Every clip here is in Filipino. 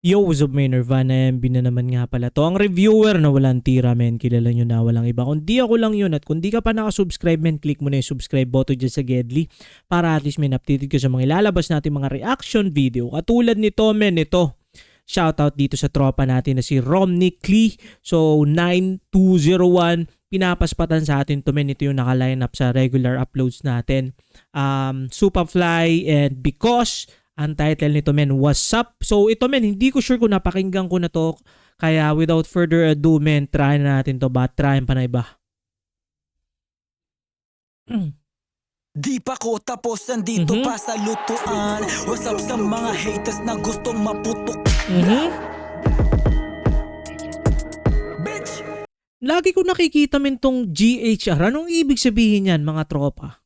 Yo, what's up, may Nirvana MB na naman nga pala to. Ang reviewer na walang tira, men. Kilala nyo na, walang iba. Kundi ako lang yun. At kung di ka pa nakasubscribe, men, click mo na yung subscribe button dyan sa Gedli para at least, men, updated ka sa mga ilalabas natin mga reaction video. Katulad nito, men, ito. Shoutout dito sa tropa natin na si Romnick Lee. So, 9201. Pinapaspatan sa atin to, men. Ito yung naka-line up sa regular uploads natin. Superfly and Because. Ang title nito, men, What's Up? So ito, men, hindi ko sure kung napakinggan ko na to. Kaya without further ado, men, try na natin to ba? Try pa na iba. Di pa ko tapos, nandito pa sa lutuan. What's up sa mga haters na gustong maputok? Bitch! Lagi ko nakikita, men, tong GHR. Anong ibig sabihin yan, mga tropa?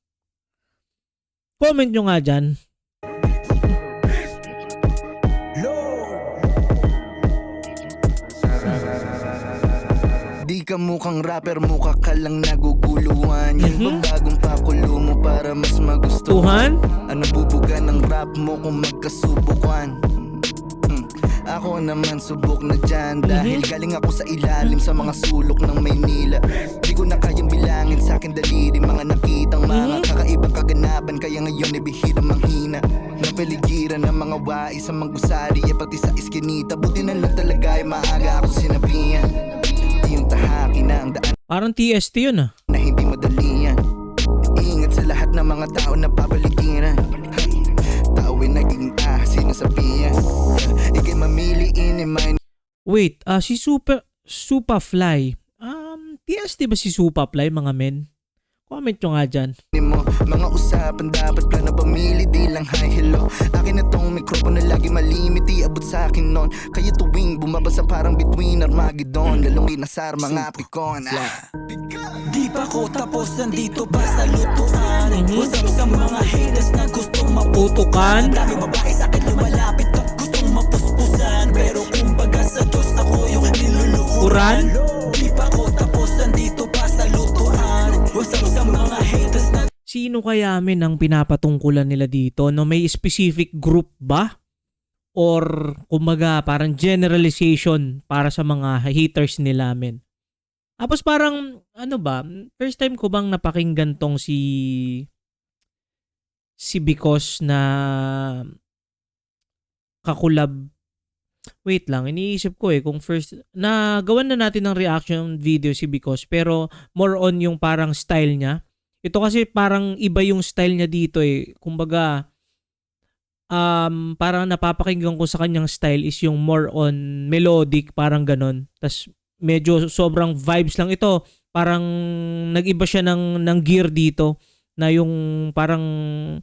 Comment nyo nga dyan. Di ka mukhang rapper, mukha ka lang naguguluhan. Yan ba bagong pakulo mo para mas magustuhan? Ano bubuga ng rap mo kung magkasubukan? Ako naman subok na dyan dahil galing ako sa ilalim sa mga sulok ng Maynila. Di ko na kayang bilangin sa akin daliri mga nakitang mga kakaibang kaganapan. Kaya ngayon ay bihirang manghina. Napaligiran ng mga wais sa manggusari e pati sa iskinita. Buti na lang talaga ay maaga ako sinabihan. Yung tahaki na ang daan Parang TST yun, ah. na hindi madali yan. Ingat sa lahat ng mga tao na papaligiran. Tao ay naging sinasabihan. Ika'y mamiliin Wait, si Superfly. TST ba si Superfly, mga men? Comment nyo nga dyan. mo. Mga usapan dapat plano pamili, di lang hi hello. Akin na tong mikropono lagi malimit, iabot sa akin nun. Kaya tuwing bumabasa parang between Armageddon, lalong inasar mga pikon. Di pa ko tapos, nandito pa sa lutuan. What's up sa mga haters na gustong maputukan? Dami babae sa akin lumalapit at gustong mapuspusan. Pero kumbaga sa Diyos ako yung niluluhuran. Di pa ko tapos, nandito pa sa lutuan. What's up sa mga haters na Sino kaya, men, ang pinapatungkulan nila dito? No, may specific group ba? Or kumbaga parang generalization para sa mga haters nila, men? Tapos parang ano ba, first time ko bang napakinggan tong si Because na kakulab. Wait lang, iniisip ko kung first na gawan na natin ng reaction video si Because, pero more on yung parang style niya. Ito kasi parang iba yung style niya dito Kumbaga parang napapakinggan ko sa kanyang style is yung more on melodic, parang ganon. Tas medyo sobrang vibes lang ito. Parang nag-iba siya ng gear dito na yung parang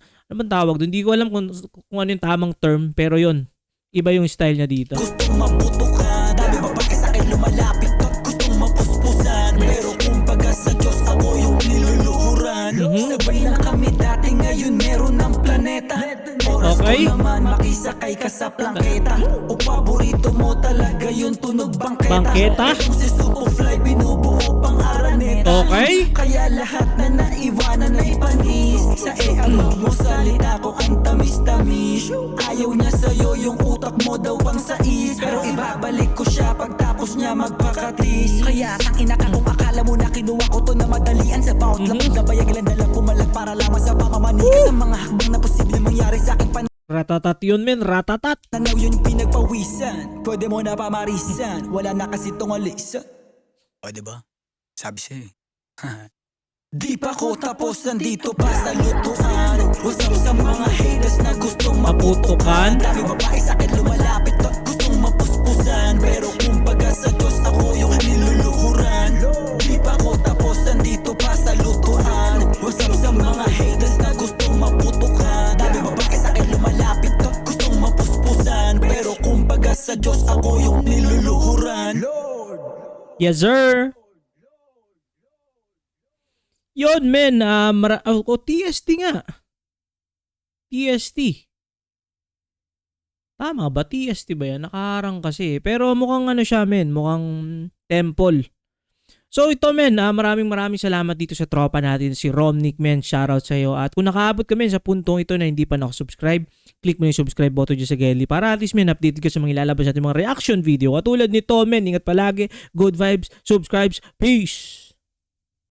ano bang tawag doon? Hindi ko alam kung ano yung tamang term, pero yon. Iba yung style niya dito. gustong maputukan. Dami babae sa akin lumalapit at gustong mapuspusan. Pero kumbaga sa Diyos ako yung niluluhuran. Sabay na kami dati, ngayon meron ng planeta. Oras Okay. ko naman makisakay ka sa plangketa. O paborito mo talaga yung tunog bangketa. Bangketa? Itong si Superfly binubuo pang araneta. Okay. Kaya lahat na naiwanan na ipanis. Sa abang mo salita ko ang tamis-tamis. Ayaw niya sa'yo yung utak mo daw pang sais. Pero ibabalik ko siya pagtapos niya magpakatis. Kaya tangina ka kung akala mo na kinuha ko to na madalian. Sa bawat lapag na bayag ilan dalang pumalag para lamang sa pamamanikan. Sa mga hakbang na posible mangyari sa aking Ratatat yun, men. Ratatat. Tanaw yun pinagpawisan. Pwede mo na pamarisan. Wala na kasi tong alisan. O diba? Sabi siya Di pa ko tapos, nandito pa sa lutuan. What's up sa mga haters na gustong Maputukan. Dami babae sa akin lumalapit at gustong mapuspusan. Pero kumbaga sa Diyos ako yung niluluhuran. Di pa ko tapos, nandito pa sa lutuan. What's up sa mga haters na gustong maputukan? Dami babae sa akin lumalapit at gustong mapuspusan. Pero kumbaga sa Diyos ako yung niluluhuran. Yes, sir. Yun, men. TST nga. TST. Tama ba? TST ba yan? Nakaharang kasi. Pero mukhang ano siya, men. Mukhang temple. So ito men, maraming salamat dito sa tropa natin si Romnick men, shoutout sa iyo. At kung nakaabot ka men sa puntong ito na hindi pa nakasubscribe, click mo yung subscribe button dyan sa Gedli para at least men update ka sa mga ilalabas natin mga reaction video. Katulad nito men, ingat palagi, good vibes, subscribes, peace!